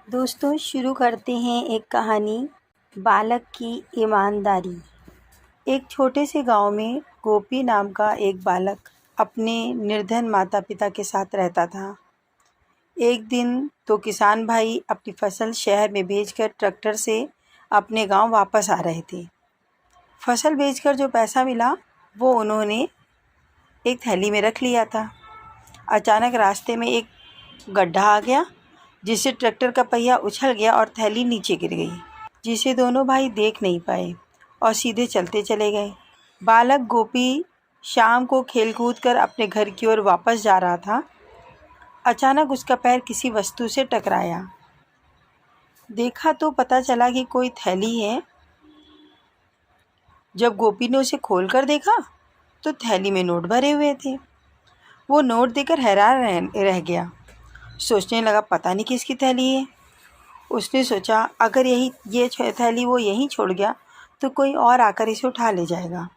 दोस्तों शुरू करते हैं एक कहानी, बालक की ईमानदारी। एक छोटे से गांव में गोपी नाम का एक बालक अपने निर्धन माता पिता के साथ रहता था। एक दिन तो किसान भाई अपनी फसल शहर में बेचकर ट्रैक्टर से अपने गांव वापस आ रहे थे। फसल बेचकर जो पैसा मिला वो उन्होंने एक थैली में रख लिया था। अचानक रास्ते में एक गड्ढा आ गया, जिससे ट्रैक्टर का पहिया उछल गया और थैली नीचे गिर गई, जिसे दोनों भाई देख नहीं पाए और सीधे चलते चले गए। बालक गोपी शाम को खेल कूद कर अपने घर की ओर वापस जा रहा था। अचानक उसका पैर किसी वस्तु से टकराया। देखा तो पता चला कि कोई थैली है। जब गोपी ने उसे खोलकर देखा तो थैली में नोट भरे हुए थे। वो नोट देकर हैरान रह गया। सोचने लगा, पता नहीं किसकी थैली है। उसने सोचा, अगर ये थैली वो यहीं छोड़ गया तो कोई और आकर इसे उठा ले जाएगा।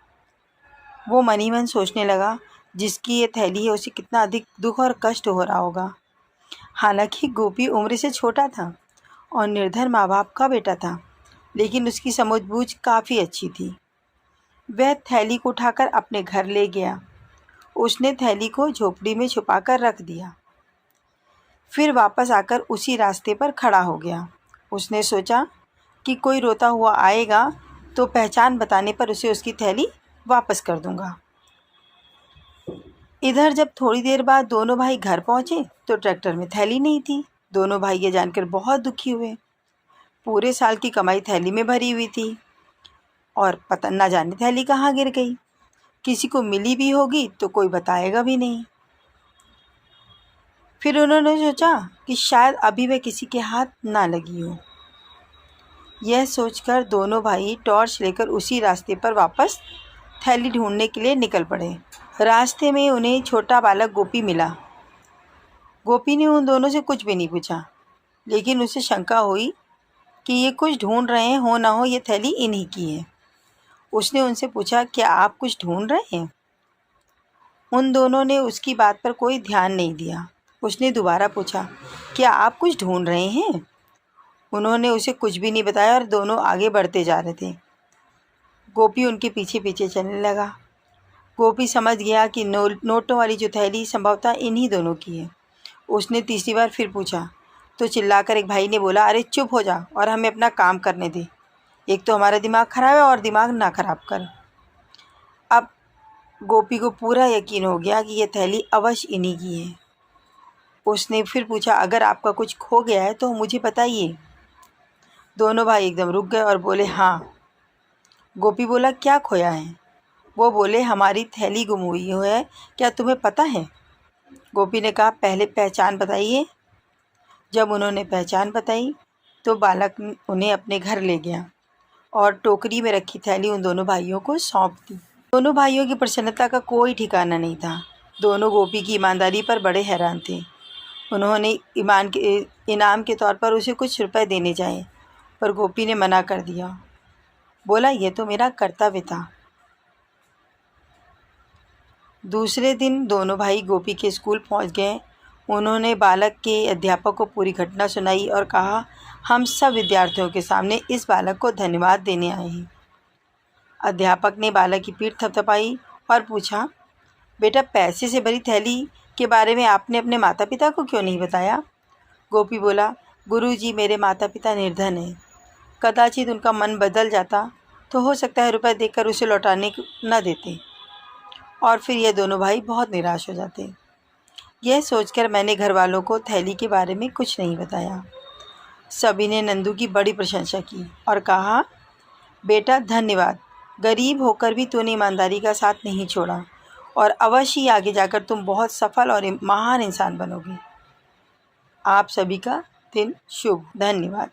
वो मन ही मन सोचने लगा, जिसकी ये थैली है उसे कितना अधिक दुख और कष्ट हो रहा होगा। हालांकि गोपी उम्र से छोटा था और निर्धन माँ बाप का बेटा था, लेकिन उसकी समझबूझ काफ़ी अच्छी थी। वह थैली को उठाकर अपने घर ले गया। उसने थैली को झोपड़ी में छुपाकर रख दिया। फिर वापस आकर उसी रास्ते पर खड़ा हो गया। उसने सोचा कि कोई रोता हुआ आएगा तो पहचान बताने पर उसे उसकी थैली वापस कर दूंगा। इधर जब थोड़ी देर बाद दोनों भाई घर पहुंचे तो ट्रैक्टर में थैली नहीं थी। दोनों भाई ये जानकर बहुत दुखी हुए। पूरे साल की कमाई थैली में भरी हुई थी और पता न जाने थैली कहाँ गिर गई। किसी को मिली भी होगी तो कोई बताएगा भी नहीं। फिर उन्होंने सोचा कि शायद अभी वह किसी के हाथ ना लगी हो। यह सोचकर दोनों भाई टॉर्च लेकर उसी रास्ते पर वापस थैली ढूंढने के लिए निकल पड़े। रास्ते में उन्हें छोटा बालक गोपी मिला। गोपी ने उन दोनों से कुछ भी नहीं पूछा, लेकिन उसे शंका हुई कि ये कुछ ढूंढ रहे हैं, हो ना हो ये थैली इन्हीं की है। उसने उनसे पूछा, क्या आप कुछ ढूंढ रहे हैं? उन दोनों ने उसकी बात पर कोई ध्यान नहीं दिया। उसने दोबारा पूछा, क्या आप कुछ ढूंढ रहे हैं? उन्होंने उसे कुछ भी नहीं बताया और दोनों आगे बढ़ते जा रहे थे। गोपी उनके पीछे पीछे चलने लगा। गोपी समझ गया कि नोटों वाली जो थैली संभवतः इन्हीं दोनों की है। उसने तीसरी बार फिर पूछा तो चिल्लाकर एक भाई ने बोला, अरे चुप हो जा और हमें अपना काम करने दे। एक तो हमारा दिमाग खराब है और दिमाग ना खराब कर। अब गोपी को पूरा यकीन हो गया कि यह थैली अवश्य इन्हीं की है। उसने फिर पूछा, अगर आपका कुछ खो गया है तो मुझे बताइए। दोनों भाई एकदम रुक गए और बोले, हाँ। गोपी बोला, क्या खोया है? वो बोले, हमारी थैली गुम हुई है, क्या तुम्हें पता है? गोपी ने कहा, पहले पहचान बताइए। जब उन्होंने पहचान बताई तो बालक उन्हें अपने घर ले गया और टोकरी में रखी थैली उन दोनों भाइयों को सौंप दी। दोनों भाइयों की प्रसन्नता का कोई ठिकाना नहीं था। दोनों गोपी की ईमानदारी पर बड़े हैरान थे। उन्होंने इनाम के तौर पर उसे कुछ रुपए देने चाहे, पर गोपी ने मना कर दिया। बोला, यह तो मेरा कर्तव्य था। दूसरे दिन दोनों भाई गोपी के स्कूल पहुंच गए। उन्होंने बालक के अध्यापक को पूरी घटना सुनाई और कहा, हम सब विद्यार्थियों के सामने इस बालक को धन्यवाद देने आए हैं। अध्यापक ने बालक की पीठ थपथपाई और पूछा, बेटा, पैसे से भरी थैली के बारे में आपने अपने माता पिता को क्यों नहीं बताया? गोपी बोला, गुरुजी, मेरे माता पिता निर्धन हैं। कदाचित उनका मन बदल जाता तो हो सकता है रुपए देकर उसे लौटाने न देते और फिर ये दोनों भाई बहुत निराश हो जाते। यह सोचकर मैंने घर वालों को थैली के बारे में कुछ नहीं बताया। सभी ने नंदू की बड़ी प्रशंसा की और कहा, बेटा धन्यवाद, गरीब होकर भी तूने ईमानदारी का साथ नहीं छोड़ा और अवश्य ही आगे जाकर तुम बहुत सफल और महान इंसान बनोगे। आप सभी का दिन शुभ। धन्यवाद।